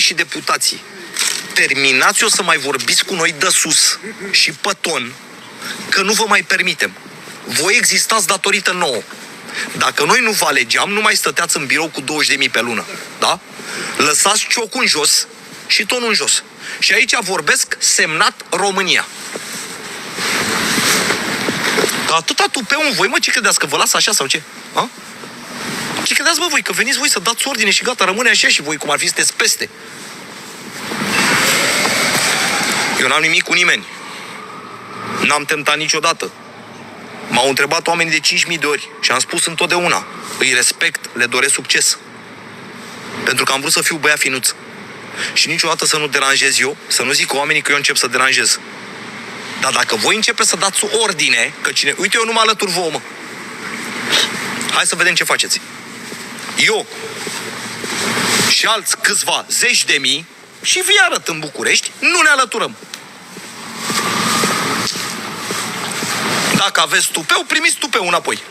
și deputații, terminați-o să mai vorbiți cu noi de sus și pe ton, că nu vă mai permitem. Voi existați datorită nouă. Dacă noi nu vă alegeam, nu mai stăteați în birou cu 20.000 pe lună. Da? Lăsați ciocul în jos și tonul în jos. Și aici vorbesc semnat România. Că atâta tupeu în voi, mă, ce credeți, că vă las așa sau ce? A? Ce credeți, mă, voi, că veniți voi să dați ordine și gata, rămâne așa și voi, cum ar fi, sunteți peste. Eu n-am nimic cu nimeni. N-am tentat niciodată. M-au întrebat oamenii de 5.000 de ori și am spus întotdeauna, îi respect, le doresc succes. Pentru că am vrut să fiu băiat finuț. Și niciodată să nu deranjez eu, să nu zic oamenii că eu încep să deranjez. Dar dacă voi începeți să dați ordine, că cine... Uite, eu nu mă alătur vouă, mă. Hai să vedem ce faceți. Eu și alți câțiva zeci de mii și vi arăt în București, nu ne alăturăm. Dacă aveți tupeu, primiți tupeu înapoi.